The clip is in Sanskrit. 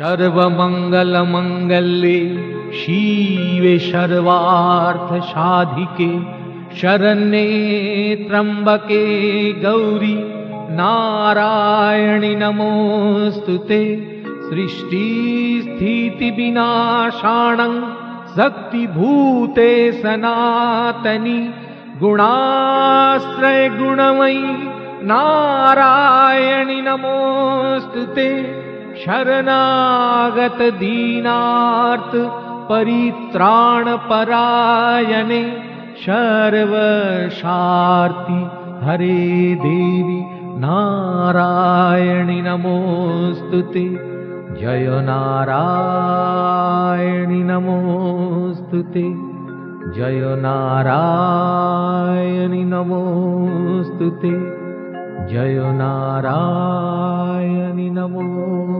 सर्वमङ्गलमङ्गल्ये शिवे सर्वार्थसाधिके शरण्ये त्र्यम्बके गौरी नारायणि नमोऽस्तुते। सृष्टिस्थितिविनाशानं शक्तिभूते सनातनि गुणाश्रय गुणमयी नारायणि नमोऽस्तुते। शरणागत दीनार्थ परित्राण परायणे सर्वशार्ति हरे देवी नारायणि नमोऽस्तुते। जय नारायणि नमोऽस्तुते। जय नारायणि नमोऽस्तुते। जय नारायणि नमोऽस्तुते।